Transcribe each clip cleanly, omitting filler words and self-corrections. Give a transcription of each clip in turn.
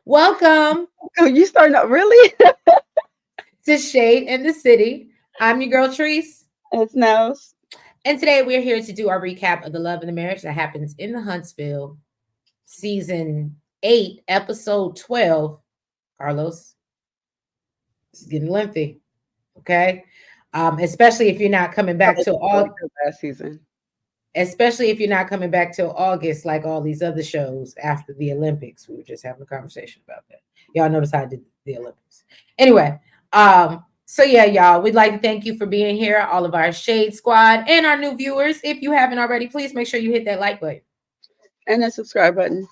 Welcome Oh, you starting up really? to Shade in the City. I'm your girl Treese, It snows. and today we're here to do our recap of the love and the marriage that happens in the Huntsville, season 8, episode 12. Carlos, it's getting lengthy, okay? Especially if you're not coming back That till was really all, good last season. especially if you're not coming back till August, like all these other shows after the Olympics. We were just having a conversation about that. Y'all notice how I did the Olympics. Anyway, so yeah, y'all, we'd like to thank you for being here, all of our Shade Squad and our new viewers. If you haven't already, please make sure you hit that like button. And that subscribe button.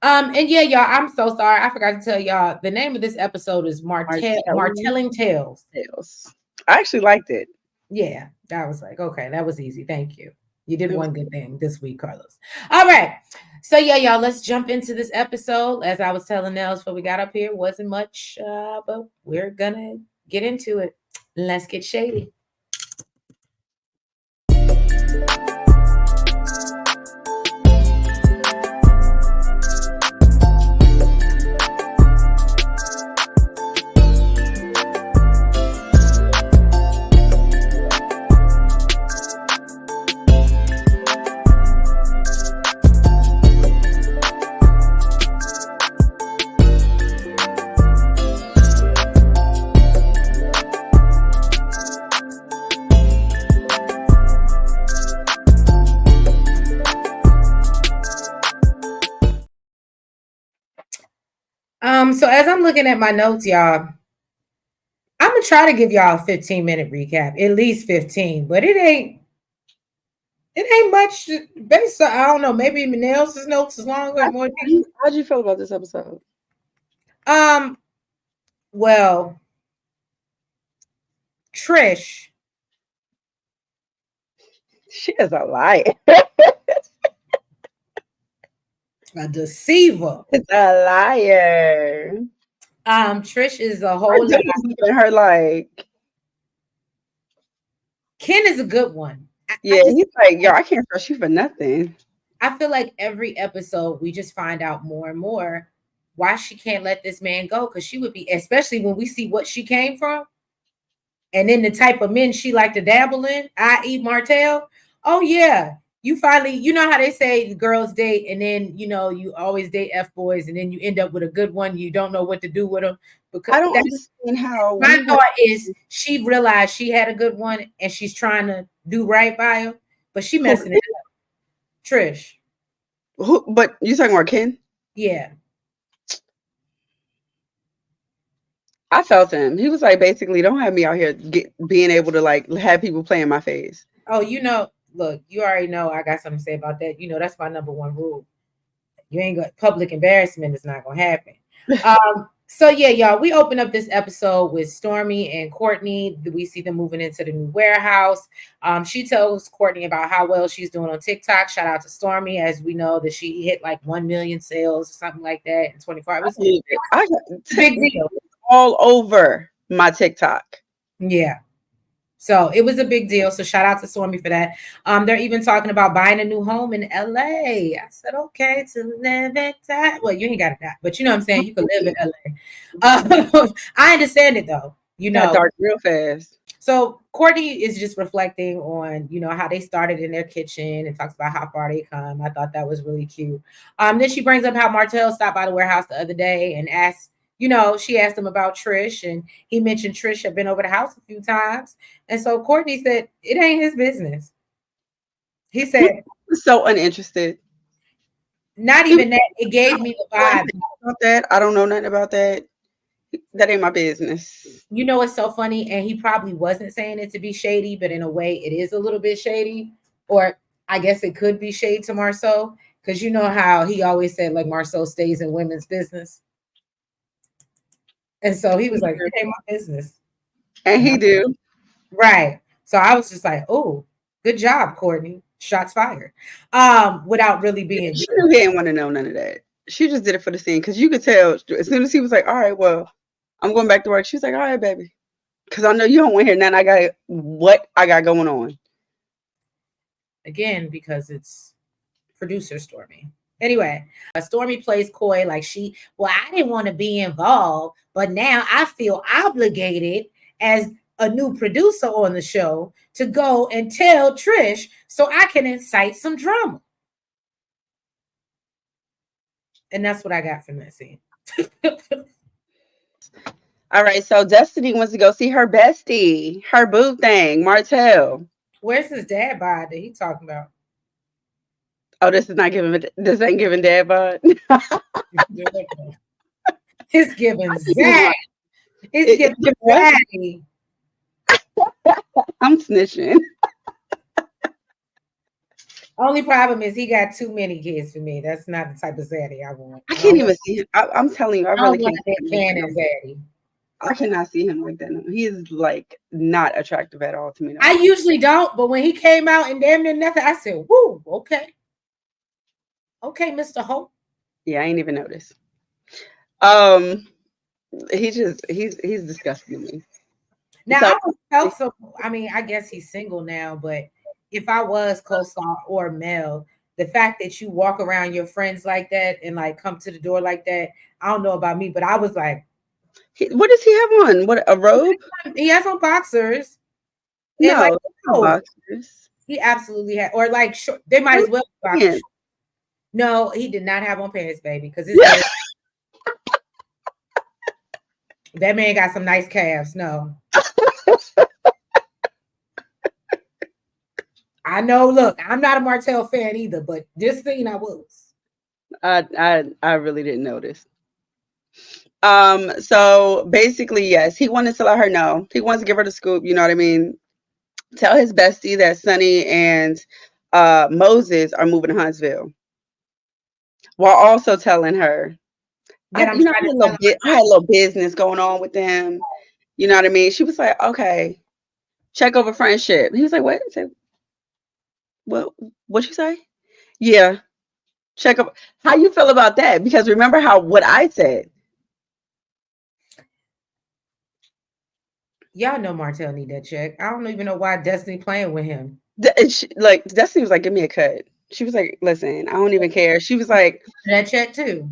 And yeah, y'all, I'm so sorry. I forgot to tell y'all the name of this episode is Martelling Martelling Tales. Tales. I actually liked it. Yeah, I was like, okay, that was easy. Thank you. You did It was one good thing this week, Carlos. All right. So yeah, y'all, let's jump into this episode. As I was telling Nels before we got up here, wasn't much, but we're gonna get into it. Let's get shady. So as I'm looking at my notes, y'all, I'm gonna try to give y'all a 15-minute recap, at least 15, but it ain't much based on, I don't know, maybe Nels's notes is longer, more detailed. how'd you feel about this episode? Um, well, Trish, She is a liar. a deceiver. It's a liar. Trish is a My whole dude lot. was looking at her like, Ken is a good one. I yeah, just he's like, yo, I can't trust you for nothing. I feel like every episode we just find out more and more why she can't let this man go. Cause she would be, especially when we see what she came from, and then the type of men she like to dabble in, i.e. Martell. Oh yeah. You finally, you know how they say the girls date, and then you always date F boys, and then you end up with a good one. You don't know what to do with them because I don't that's understand how my we were. thought is she realized she had a good one and she's trying to do right by him, but she messing it up. Trish. But you talking about Ken? Yeah. I felt him. He was like, basically, don't have me out here being able to like have people play in my face. Oh, look, you already know I got something to say about that. That's my number one rule. You ain't got public embarrassment is not gonna happen. So yeah, y'all, we open up this episode with Stormy and Courtney. We see them moving into the new warehouse. She tells Courtney about how well she's doing on TikTok. Shout out to Stormy, as we know that she hit like 1 million sales or something like that in 24 hours. It was I a big deal. all over my TikTok. Yeah. So it was a big deal. So shout out to Stormy for that. They're even talking about buying a new home in LA. I said, okay, to live it that. Well, you ain't got to die, but you know what I'm saying? You can live in LA. I understand it though. Got dark real fast. So Courtney is just reflecting on, how they started in their kitchen and talks about how far they come. I thought that was really cute. Then she brings up how Martell stopped by the warehouse the other day and asked, she asked him about Trish, and he mentioned Trish had been over the house a few times. And so Courtney said, it ain't his business. He He said, was so uninterested. not He was even that. It gave me the vibe. about that. I don't know nothing about that. That ain't my business. It's so funny. And he probably wasn't saying it to be shady, but in a way, it is a little bit shady. Or I guess it could be shade to Marceau. Because you know how he always said, like, Marceau stays in women's business. And so he was like, it ain't my business. And he do. Right. So I was just like, oh, good job, Courtney. Shots fired. Without really being She knew he didn't want to know none of that. She just did it for the scene because you could tell as soon as he was like, "All right, well, I'm going back to work." She was like, "All right, baby," because I know you don't want to hear nothing. I got what I got going on. again because it's producer Stormy. Anyway, Stormy plays coy like well, I didn't want to be involved, but now I feel obligated as a new producer on the show to go and tell Trish so I can incite some drama. And that's what I got from that scene. All right, so Destiny wants to go see her bestie, her boo thing, Martell. Where's his dad bod that he talking about? Oh, this ain't giving dad bod. It's giving Zach. It's giving Zaddy. I'm snitching. Only problem is he got too many kids for me. That's not the type of Zaddy I want. I can't even see him. I'm telling you, I really can't. Canon Zaddy. I cannot see him like that. No. He is like not attractive at all to me. No. I usually don't, but when he came out and damn near nothing, I said, "Woo, okay, okay, Mr. Hope." Yeah, I ain't even noticed. He's disgusting to me. Now so, I would tell some. I mean, I guess he's single now, but if I was co-star or Mel, the fact that you walk around your friends like that and like come to the door like that, I don't know about me, but I was like, what does he have on? What, a robe? He has on boxers. No, like, boxers. He absolutely had, or like short, they might as well be boxers. No, he did not have on pants, baby, because that man got some nice calves. No. I know, look, I'm not a Martell fan either, but this thing I was. I really didn't notice. So basically, yes, he wanted to let her know. He wants to give her the scoop, you know what I mean? Tell his bestie that Sunni and Moses are moving to Huntsville. While also telling her, I had a little business going on with them. You know what I mean? She was like, okay, check over friendship. He was like, what? Say, well, what'd you say? Yeah. Check up. How you feel about that? Because remember what I said. Y'all know Martell need that check. I don't even know why Destiny playing with him. Destiny was like, give me a cut. She was like, listen, I don't even care. She was like, that check too.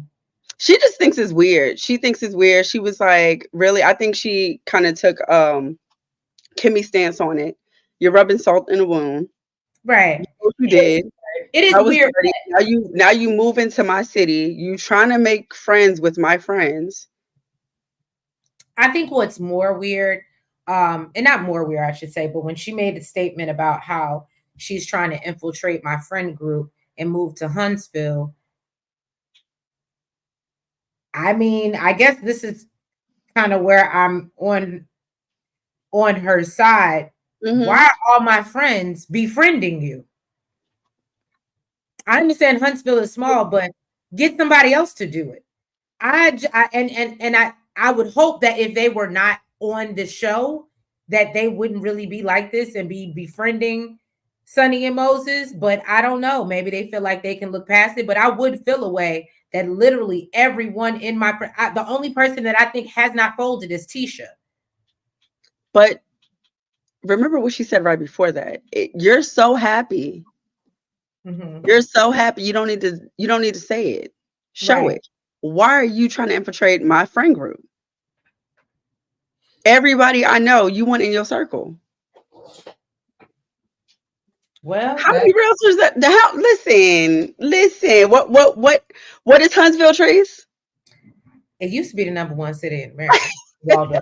She just thinks it's weird. She thinks it's weird. She was like, really? I think she kind of took Kimmy's stance on it. You're rubbing salt in the wound. Right. You know what you did. It is weird. Now you move into my city. You trying to make friends with my friends. I think what's more weird, and not more weird, I should say, but when she made a statement about how she's trying to infiltrate my friend group and move to Huntsville. I mean, I guess this is kind of where I'm on her side. Mm-hmm. Why are all my friends befriending you? I understand Huntsville is small, but get somebody else to do it. I would hope that if they were not on the show, that they wouldn't really be like this and be befriending Sunni and Moses. But I don't know. Maybe they feel like they can look past it. But I would feel a way that literally everyone in the only person that I think has not folded is Tisha. But remember what she said right before that. You're so happy. Mm-hmm. You're so happy. You don't need to say it. Show it. Why are you trying to infiltrate my friend group? Everybody I know, you want in your circle. Well, how many realtors listen. What is Huntsville, Trace? It used to be the #1 city in America.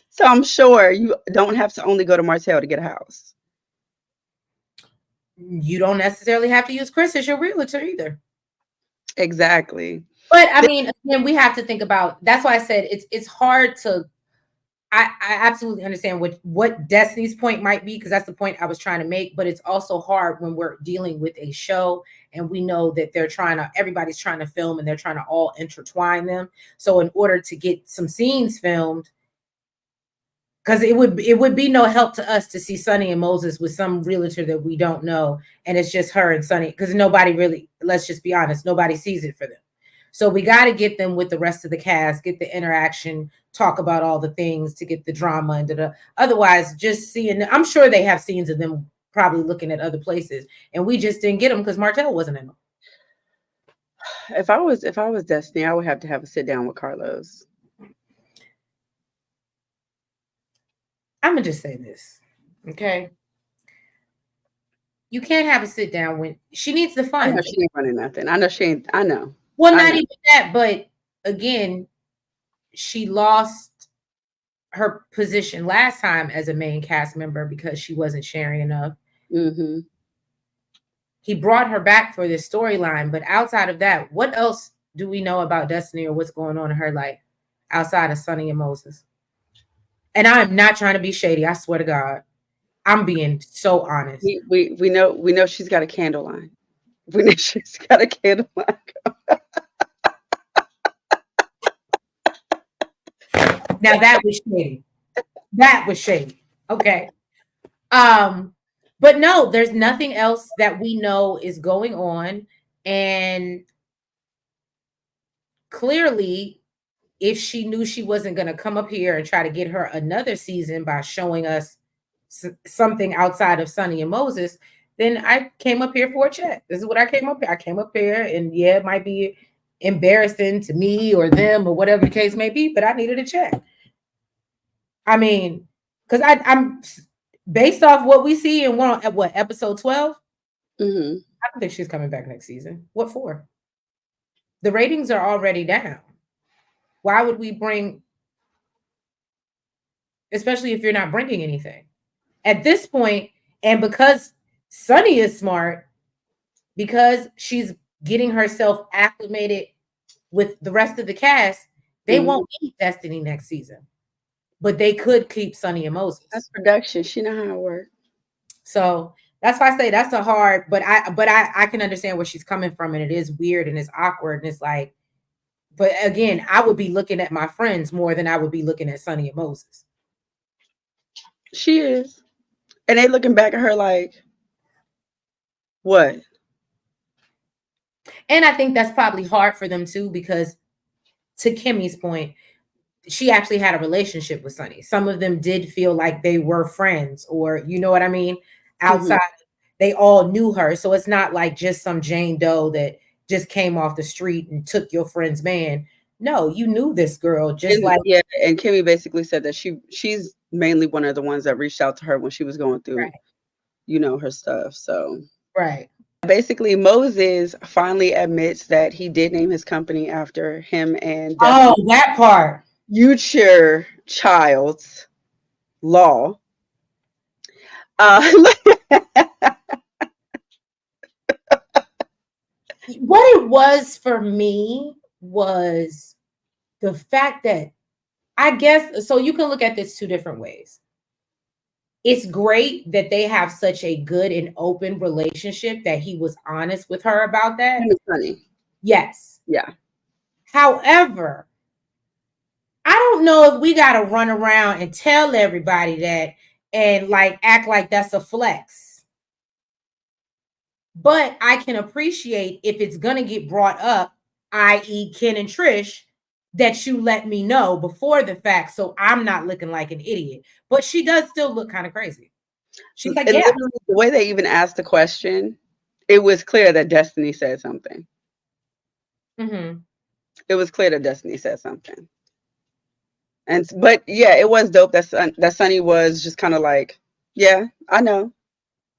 So I'm sure you don't have to only go to Martell to get a house. You don't necessarily have to use Chris as your realtor either. Exactly. But I mean, again, we have to think about, that's why I said it's hard to, I absolutely understand what Destiny's point might be, because that's the point I was trying to make, but it's also hard when we're dealing with a show and we know that everybody's trying to film and they're trying to all intertwine them. So in order to get some scenes filmed, because it would be no help to us to see Sunni and Moses with some realtor that we don't know, and it's just her and Sunni, because nobody really, let's just be honest, nobody sees it for them. So we got to get them with the rest of the cast, get the interaction, talk about all the things to get the drama and otherwise just seeing, I'm sure they have scenes of them probably looking at other places, and we just didn't get them because Martell wasn't in them. If I was Destiny, I would have to have a sit down with Carlos. I'm gonna just say this, okay? You can't have a sit down when she needs the I know funds. she ain't running nothing. I know she ain't. I know. Well, I not know. even that, but again, she lost her position last time as a main cast member because she wasn't sharing enough. Mm-hmm. He brought her back for this storyline, but outside of that, what else do we know about Destiny or what's going on in her life outside of Sunni and Moses? And I'm not trying to be shady. I swear to God, I'm being so honest. We know she's got a candle line. We know she's got a candle line. Now that was shady. That was shady. Okay. Um, but no, there's nothing else that we know is going on. And clearly, if she knew she wasn't going to come up here and try to get her another season by showing us something outside of Sunni and Moses, then I came up here for a check. This is what I came up here. I came up here, and yeah, it might be embarrassing to me or them or whatever the case may be, but I needed a check. I mean, because I'm based off what we see in one at what episode 12. Mm-hmm. I don't think she's coming back next season. What for? The ratings are already down. Why would we bring, especially if you're not bringing anything at this point? And because Sunny is smart, because she's getting herself acclimated with the rest of the cast, they Mm-hmm. won't need Destiny next season, but they could keep Sunny and That's Moses. production. She know how it works. So that's why I say that's a hard, but I can understand where she's coming from, and it is weird and it's awkward and it's like, but again, I would be looking at my friends more than I would be looking at Sunny and Moses. She is, and they looking back at her like, what? And I think that's probably hard for them too, because to Kimmy's point, she actually had a relationship with Sunny. Some of them did feel like they were friends, or you know what I mean? Mm-hmm. Outside, they all knew her. So it's not like just some Jane Doe that just came off the street and took your friend's man. No, you knew this girl just And like yeah, and Kimmy basically said that she's mainly one of the ones that reached out to her when she was going through, right, her stuff. So right. basically, Moses finally admits that he did name his company after him and Oh, Destiny's that part. future child's law. Uh, What it was for me was the fact that I guess so you can look at this two different ways. It's great that they have such a good and open relationship that he was honest with her about that. him is funny. Yes. Yeah. However, I don't know if we got to run around and tell everybody that and like act like that's a flex. But I can appreciate if it's going to get brought up, i.e., Ken and Trish, that you let me know before the fact so I'm not looking like an idiot. But she does still look kind of crazy. She's like, And yeah. literally, the way they even asked the question, it was clear that Destiny said something. Mm-hmm. It was clear that Destiny said something. But yeah, it was dope that Sunny was just kind of like, yeah, I know.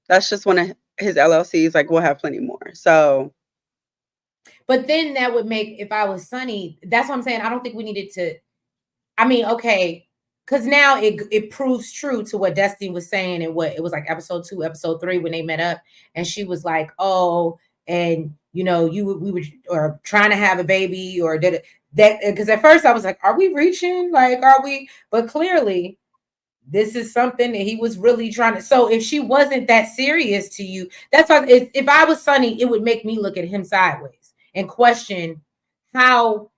That's just one of his LLCs. Like we'll have plenty more. So But then that would make, if I was Sunny, that's what I'm saying. I don't think we needed to. I mean, okay, because now it proves true to what Destiny was saying, and what it was like episode 2, episode 3 when they met up, and she was like, "Oh, and we were or trying to have a baby, or did it that?" Because at first I was like, "Are we reaching? Like, are we?" But clearly, this is something that he was really trying to. So if she wasn't that serious to you, that's why if I was Sunny, it would make me look at him sideways and question how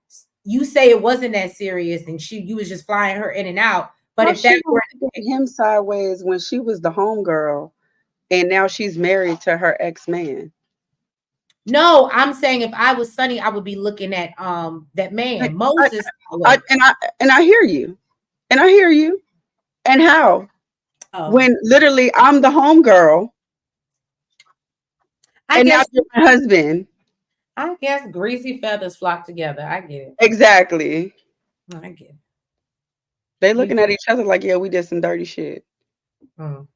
you say it wasn't that serious and you was just flying her in and out. But how if that she gonna were look at him sideways when she was the homegirl and now she's married to her ex-man? no, I'm saying if I was Sunny, I would be looking at that Like, man I, Moses. I and I hear you. And I hear you. And how? Oh, When literally I'm the homegirl I and now guess you're my husband. I guess greasy feathers flock together. I get it. Exactly. I get it. They We looking at each other like, yeah, we did some dirty shit. mm.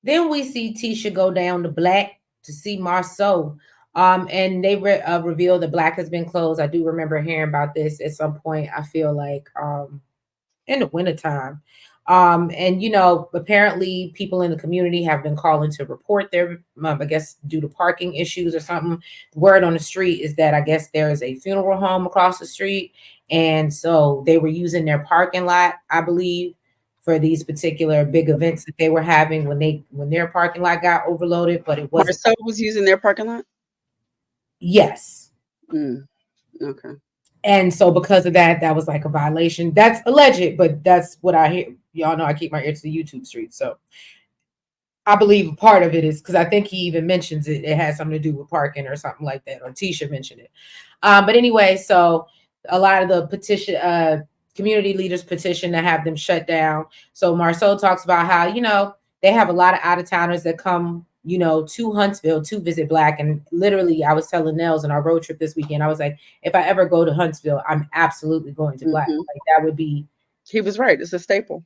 Then we see Tisha go down to Black to see Marceau. And they reveal that Black has been closed. I do remember hearing about this at some point. I feel like in the wintertime. And apparently people in the community have been calling to report their, I guess, due to parking issues or something. Word on the street is that I guess there is a funeral home across the street. And so they were using their parking lot, I believe, for these particular big events that they were having when their parking lot got overloaded, but it wasn't. Marcel was using their parking lot. Yes. Mm, okay. And so because of that, that was like a violation. That's alleged, but that's what I hear. Y'all know I keep my ear to the YouTube street. So I believe part of it is because I think he even mentions it. It has something to do with parking or something like that. Or Tisha mentioned it. But anyway, so a lot of the community leaders petition to have them shut down. So Marceau talks about how, they have a lot of out of towners that come, to Huntsville to visit Black. And literally, I was telling Nels on our road trip this weekend, I was like, if I ever go to Huntsville, I'm absolutely going to Black. Mm-hmm. Like that would be. He was right. It's a staple.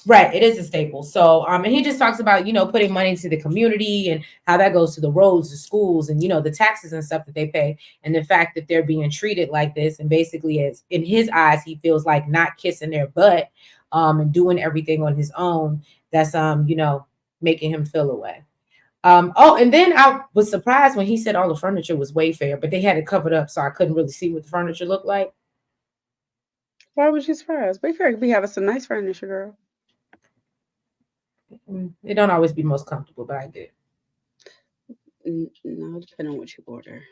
Right, it is a staple. So, and he just talks about, putting money into the community and how that goes to the roads, the schools, and the taxes and stuff that they pay, and the fact that they're being treated like this, and basically, as in his eyes, he feels like not kissing their butt, and doing everything on his own. That's making him feel away. Oh, and then I was surprised when he said all the furniture was Wayfair, but they had it covered up, so I couldn't really see what the furniture looked like. Why was you surprised? Wayfair be having some nice furniture, girl. It don't always be most comfortable, but I get it. No, depending on what you order.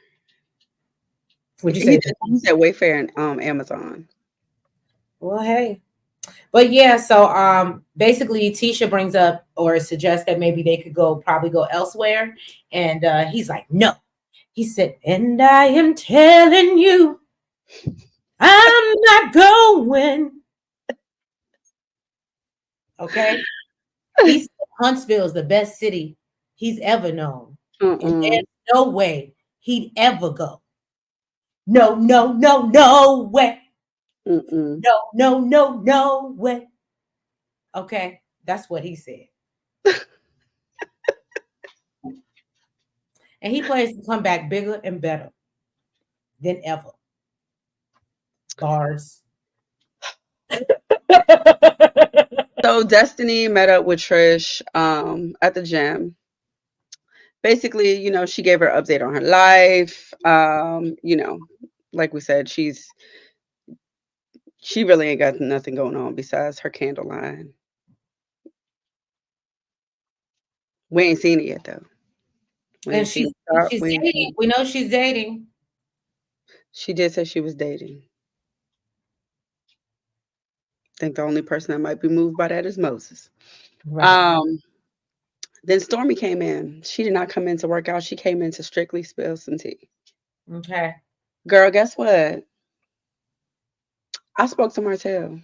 Would you He say? did. He said Wayfair and Amazon. Well, hey. But yeah, so basically Tisha brings up or suggests that maybe they could probably go elsewhere. And he's like, no. He said, and I am telling you, I'm not going. Okay. He said Huntsville is the best city he's ever known. And Mm-mm. there's no way he'd ever go. No, no, no, no way. Mm-mm. No, no, no, no way. Okay. That's what he said. And he plans to come back bigger and better than ever. Bars. So Destiny met up with Trish at the gym. Basically, she gave her update on her life. Like we said, she really ain't got nothing going on besides her candle line. We ain't seen it yet though. We And ain't seen it start. she's We ain't dating. seen We know she's dating. She did say she was dating. I think the only person that might be moved by that is Moses. Right. Um, then Stormy came in. She did not come in to work out. She came in to strictly spill some tea. Okay. Girl, guess what? I spoke to Martell.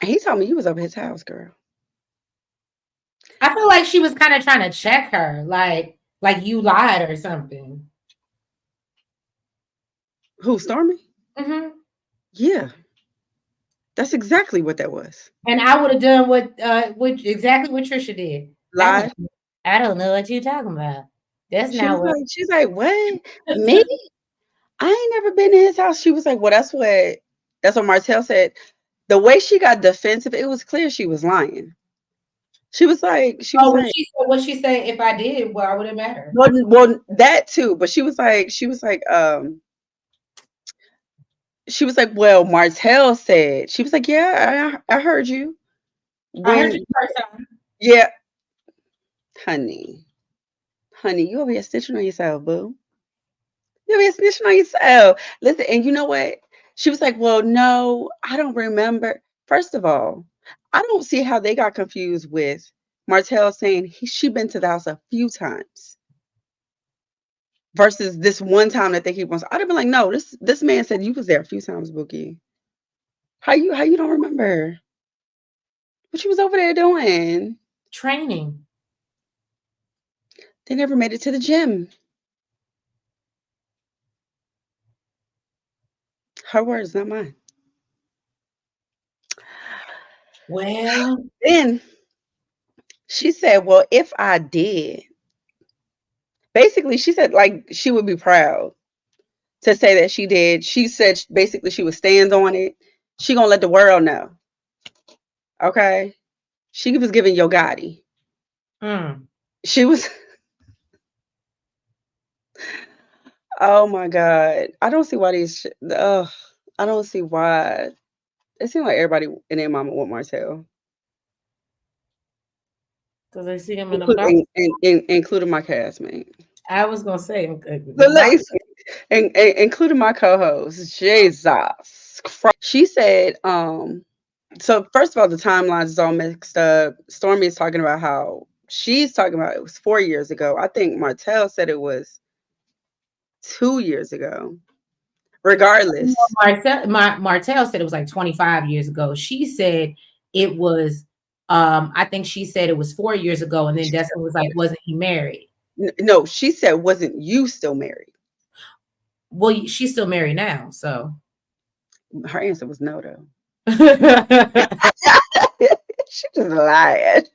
And he told me you was over his house, girl. I feel like she was kind of trying to check her, like you lied or something. Who, Stormy? Hmm. Yeah. That's exactly what that was. And I would have done what exactly what Trisha did. Lied. I don't know what you're talking about. That's not what. She's like, what? Me? I ain't never been to his house. She was like, well, that's what Martell said. The way she got defensive, it was clear she was lying. She was Oh, like, what she say? If I did, why would it matter? well, that too. But she was like, well, Martell said, she was like, yeah, I heard you. I heard When, you the first time. yeah, honey, you over here stitching on yourself, boo. You over here snitching on yourself. Listen, and you know what? She was like, well, no, I don't remember. First of all, I don't see how they got confused with Martell saying she been to the house a few times versus this one time that they keep on. I'd have been like, no, this man said you was there a few times, Bookie. How you don't remember? What you was over there doing? Training. They never made it to the gym. Her words, not mine. Well, Then she said, "Well, if I did," basically, she said like she would be proud to say that she did. She said basically she would stand on it. She gonna let the world know. Okay, she was giving Yo Gotti. mm, She was. Oh my god, I don't see why these. I don't see why. It seems like everybody and their mama want Martell, because I see him in the box. including my castmate. I was gonna say The the box. ladies, including my co-host, Jesus Christ. She said, so first of all, the timelines is all mixed up. Stormy is talking about how she's talking about it was 4 years ago. I think Martell said it was 2 years ago. Regardless, Martell said it was like 25 years ago. She said it was, I think she said it was 4 years ago, and then she said Destiny was like, yes. wasn't he married? No, she said, wasn't you still married? Well, she's still married now, so Her answer was no, though. it She just lied.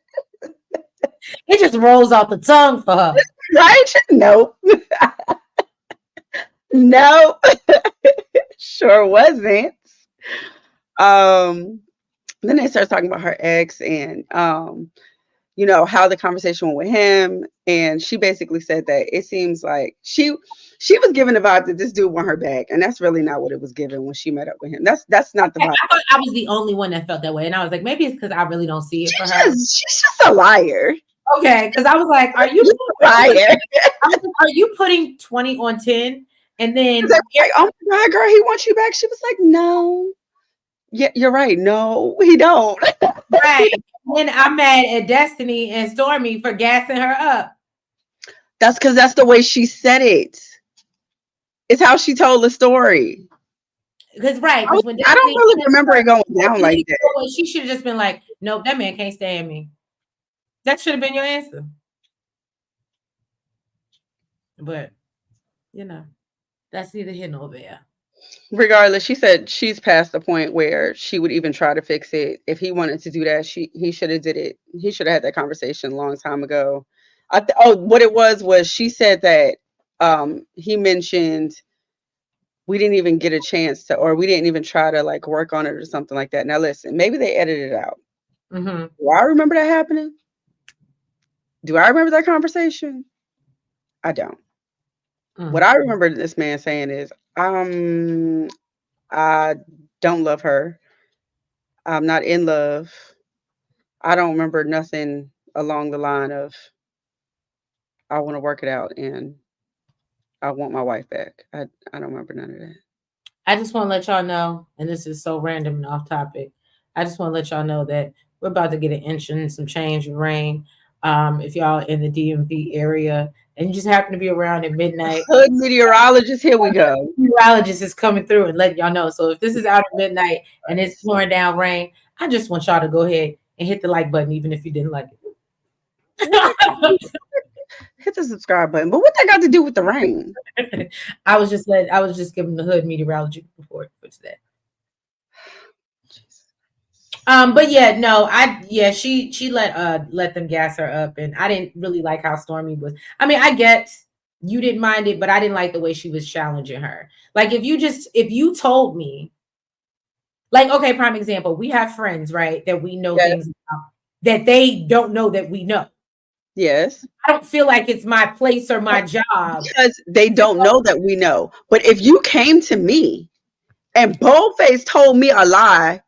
just rolls off the tongue for her. Right? No. No. Sure wasn't. Um, then they started talking about her ex and how the conversation went with him. And she basically said that it seems like she was given the vibe that this dude want her back. And that's really not what it was given when she met up with him. That's not the I vibe. thought I was the only one that felt that way, and I was like, maybe it's because I really don't see it for her. She's just a liar. Okay, because I was like, She's a liar. are you putting 20 on 10? And They then were like, oh my God, girl, he wants you back. She was like, no. Yeah, you're right. No, he don't. right. Then I'm mad at Destiny and Stormy for gassing her up. That's because that's the way she said it. It's how she told the story. Because when I don't Destiny really said remember it going down like that. she should have just been like, nope, that man can't stand me. That should have been your answer. But you know, that's neither here nor there. Regardless, she said she's past the point where she would even try to fix it. If he wanted to do that, he should have did it. He should have had that conversation a long time ago. What it was she said that he mentioned we didn't even get a chance to, or we didn't even try to like work on it or something like that. Now listen, maybe they edited it out. Mm-hmm. Do I remember that happening? Do I remember that conversation? I don't. What I remember this man saying is, I don't love her. I'm not in love. I don't remember nothing along the line of I want to work it out and I want my wife back. I don't remember none of that. I just want to let y'all know, and this is so random and off topic. I just want to let y'all know that we're about to get an inch and some change of rain. If y'all in the DMV area and you just happen to be around at midnight, Hood meteorologist, here we go. meteorologist is coming through and letting y'all know. So if this is out at midnight and it's pouring down rain, I just want y'all to go ahead and hit the like button, even if you didn't like it. Hit the subscribe button. But what that got to do with the rain? I was just giving the hood meteorology report for today. But yeah, no, she let them gas her up, and I didn't really like how Stormy was. I mean, I get you didn't mind it, but I didn't like the way she was challenging her. Like if you told me, like, okay, prime example, we have friends, right, that we know Yeah. things about that they don't know that we know. Yes. I don't feel like it's my place or my job. Because they don't know that we know. But if you came to me and boldface told me a lie,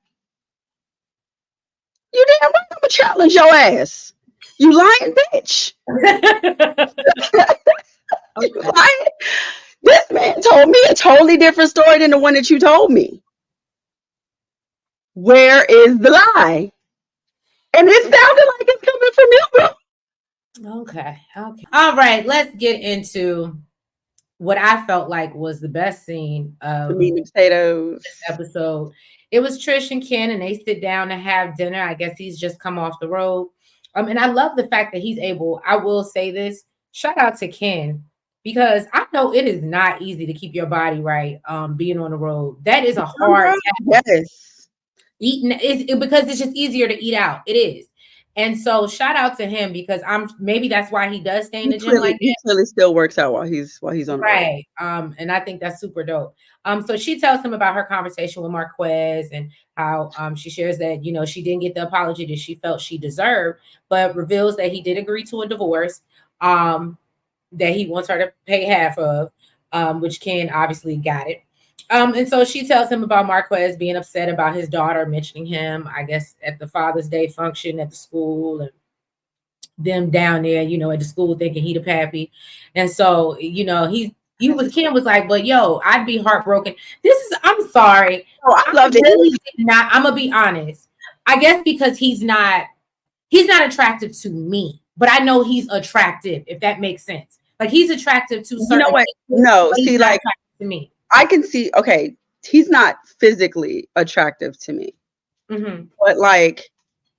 you damn right I'm gonna challenge your ass. You lying bitch. You Okay. lying. This man told me a totally different story than the one that you told me. Where is the lie? And it sounded like it's coming from you, bro. Okay. All right. Let's get into what I felt like was the best scene The of meat and potatoes. this episode. It was Trish and Ken, and they sit down to have dinner. I guess he's just come off the road. And I love the fact that he's able. I will say this. Shout out to Ken. because I know it is not easy to keep your body right. Being on the road, that is a hard task. Yes. Eating because it's just easier to eat out. It is. And so shout out to him because I'm maybe that's why he does stay in the gym like He that. clearly still works out while he's on the road. Right. And I think that's super dope. So she tells him about her conversation with Marquez and how she shares that, she didn't get the apology that she felt she deserved, but reveals that he did agree to a divorce, that he wants her to pay half of, which Ken obviously got it. And so she tells him about Marquez being upset about his daughter mentioning him, I guess, at the Father's Day function at the school, and them down there, at the school thinking he the pappy. And so, Ken was like, but yo, I'd be heartbroken. I'm sorry. Oh, I I loved it. really did not, I'm gonna be honest. I guess because he's not attractive to me, but I know he's attractive, if that makes sense. Like he's attractive to You know certain what? people, No, but he's see, not like attractive to me. I can see. Okay, he's not physically attractive to me, Hmm. but like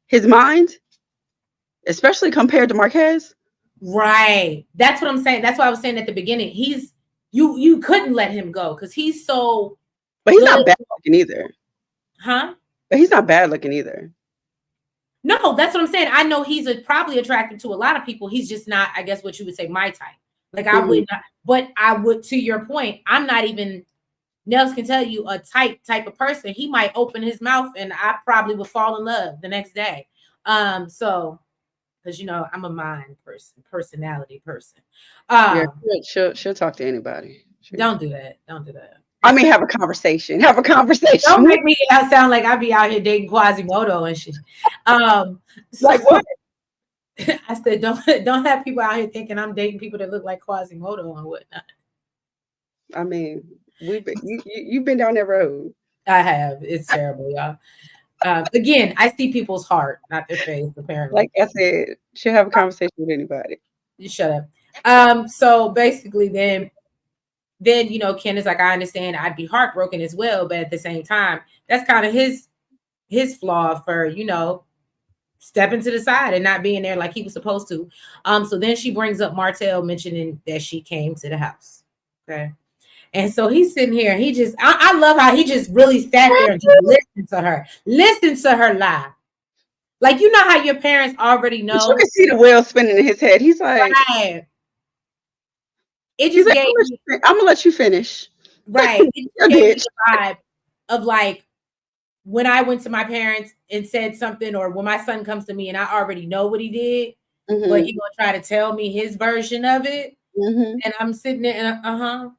his mind, especially compared to Marquez, Right. That's what I'm saying. That's what I was saying at the beginning. You couldn't let him go because he's so but he's good. not bad looking either. Huh? But he's not bad looking either. No, that's what I'm saying. I know he's probably attracted to a lot of people. He's just not, I guess, what you would say, my type. Like I Mhm. would not, but I would. To your point, I'm not even. Nels can tell you a type of person. He might open his mouth, and I probably would fall in love the next day. So because I'm a mind person, personality person. Yeah, Um, she'll talk to anybody. don't do that. Don't do that. I mean, have a conversation. Have a Don't conversation. make me sound like I be out here dating Quasimodo and shit. So Like what? I said, don't have people out here thinking I'm dating people that look like Quasimodo and whatnot. I mean, you've been down that road. I have. It's terrible, y'all. Again, I see people's heart, not their face, Like apparently. I said, she'll have a conversation with anybody. You shut up. So basically then Ken is like, I understand I'd be heartbroken as well, but at the same time, that's kind of his flaw for, stepping to the side and not being there like he was supposed to. So then she brings up Martell mentioning that she came to the house. Okay. And so he's sitting here. I love how he just really sat there and just listened to her lie. Like, how your parents already But you know. can see the wheel spinning in his head. Right. It He's just like, gave me, I'm gonna let you finish. right. It just Your gave me bitch. the vibe of like when I went to my parents and said something, or when my son comes to me and I already know what he did, but he Hmm. gonna try to tell me his version of it. Hmm. And I'm sitting there and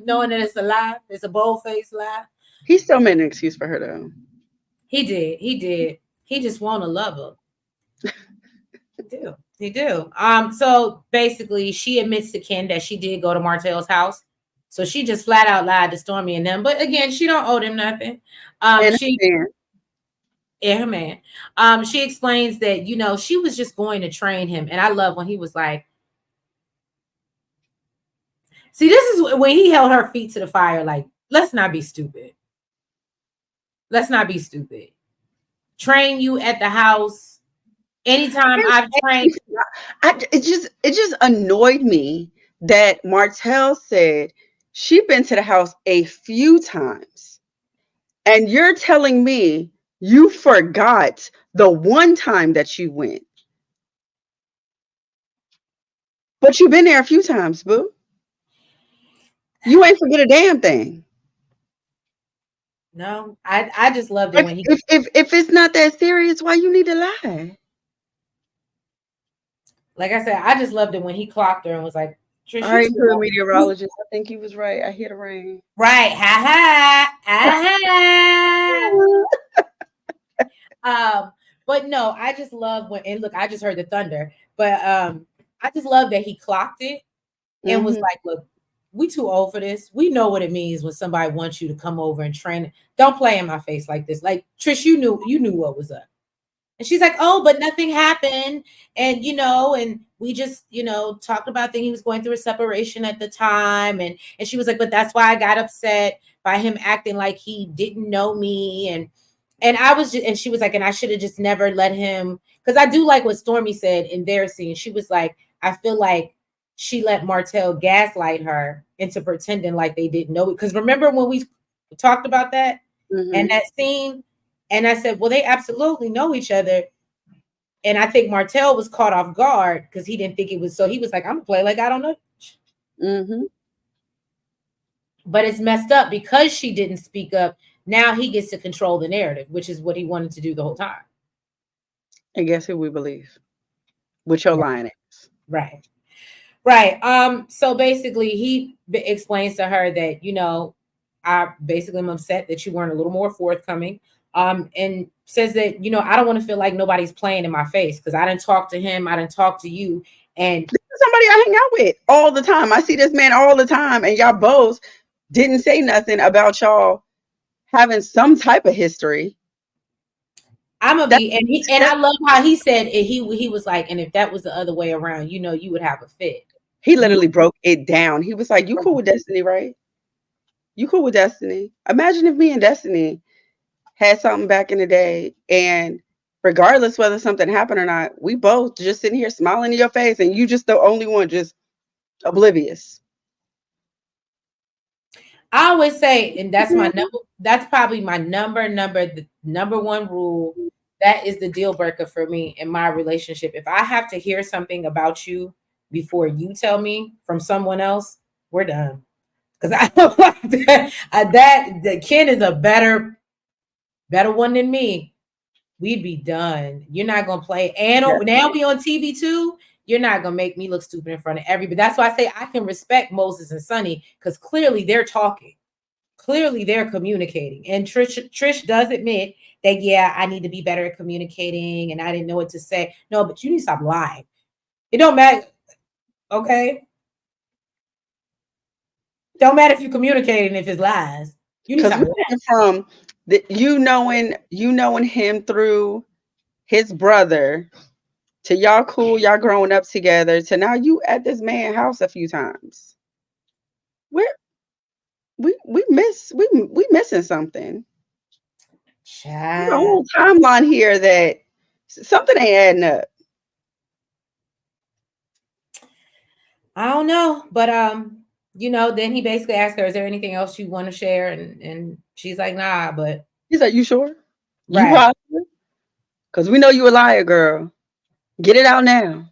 knowing that it's a lie. It's a bold-faced lie. He still made an excuse for her though. He did. He did. He just want to love her. He do. He do. So basically she admits to Ken that she did go to Martell's house. So she just flat out lied to Stormy and them. But again, she don't owe them nothing. And She man, Yeah, her man. She explains that, she was just going to train him. And I love when he was like, see, this is when he held her feet to the fire, like, let's not be stupid. Let's not be stupid. Train you at the house. Anytime I've trained, it just annoyed me that Martell said she'd been to the house a few times, and you're telling me you forgot the one time that you went, but you've been there a few times, boo. You ain't forget a damn thing. no, I just loved it If when he, if if, if it's not that serious, why you need to lie? like I said, I just loved it when he clocked her and was like, Trish, All you right, too to a old. You meteorologist. I think he was right. I hear the rain. right, ha ha, but no, I just love when, and look, I just heard the thunder, but I just love that he clocked it and was Hmm. like, look, we too old for this. We know what it means when somebody wants you to come over and train. Don't play in my face like this. Like Trish, you knew what was up. And she's like, oh, but nothing happened. And and we just, talked about things. He was going through a separation at the time. And she was like, but that's why I got upset by him acting like he didn't know me. And I was just, and she was like, and I should have just never let him, because I do like what Stormy said in their scene. She was like, I feel like she let Martell gaslight her into pretending like they didn't know it. Because remember when we talked about that and Mm-hmm. that scene? And I said, well, they absolutely know each other. And I think Martell was caught off guard because he didn't think it was. So he was like, I'm gonna play like I don't know. Mm-hmm. But it's messed up because she didn't speak up. Now he gets to control the narrative, which is what he wanted to do the whole time. And guess who we believe? With your Right. lying ass. Right. Right. So basically he explains to her that, I basically am upset that you weren't a little more forthcoming. And says that, I don't want to feel like nobody's playing in my face because I didn't talk to him, I didn't talk to you. And This is somebody I hang out with all the time. I see this man all the time, and y'all both didn't say nothing about y'all having some type of history. I'm gonna That's be, and I love how he said it, he was like, and if that was the other way around, you would have a fit. he You literally broke it down. He was like, "You cool with Destiny, right? You cool with Destiny? Imagine if me and Destiny had something back in the day, and regardless whether something happened or not, we both just sitting here smiling in your face, and you just the only one just oblivious." I always say, and that's probably my the number one rule. That is the deal breaker for me in my relationship. If I have to hear something about you before you tell me from someone else, we're done. Because I don't like that. The Ken is a better one than me. We'd be done. You're not gonna play, and now we on TV too. You're not gonna make me look stupid in front of everybody. That's why I say I can respect Moses and Sunny because clearly they're talking. Clearly they're communicating. And Trish does admit that, yeah, I need to be better at communicating and I didn't know what to say. No, but you need to stop lying. It don't matter. Okay. Don't matter if you're communicating if it's lies. You need to Because stop we lying. went from you knowing him through his brother to y'all cool, y'all growing up together to now you at this man house a few times. We're we missing something. There's a Child. whole timeline here that something ain't adding up. I don't know. But then he basically asked her, is there anything else you want to share? And she's like, nah, but He's like, "You sure? You right. positive? Because we know you a liar, girl. Get it out now."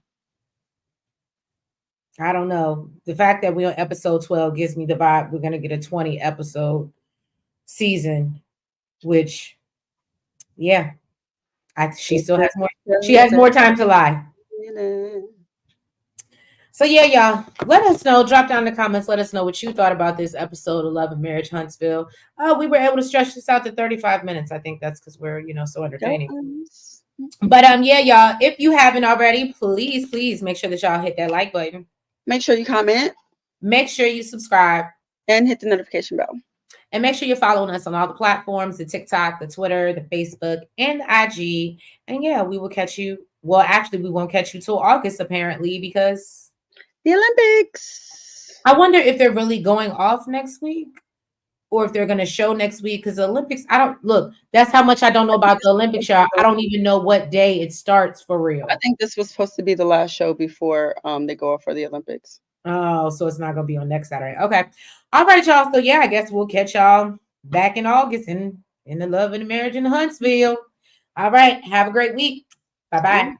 I don't know. The fact that we're on episode 12 gives me the vibe we're gonna get a 20 episode season, which yeah, she still has more. She has more time to lie. So yeah, y'all, let us know. Drop down in the comments. Let us know what you thought about this episode 11, Marriage Huntsville. We were able to stretch this out to 35 minutes. I think that's because we're so entertaining. Yes. But yeah, y'all, if you haven't already, please make sure that y'all hit that like button. Make sure you comment Make sure you subscribe. and hit the notification bell. And make sure you're following us on all the platforms, the TikTok, the Twitter, the Facebook, and the IG. And yeah, we will catch you. Well, actually, we won't catch you till August, apparently, because The Olympics. I wonder if they're really going off next week or if they're going to show next week. Because the Olympics, I don't look, that's how much I don't know I think about the Olympics, y'all. I don't even know what day it starts for I real. think this was supposed to be the last show before they go off for the Olympics. Oh, so it's not going to be on next Saturday. Okay. All right, y'all. So yeah, I guess we'll catch y'all back in August in the love and the marriage in Huntsville. All right. Have a great week. Bye bye.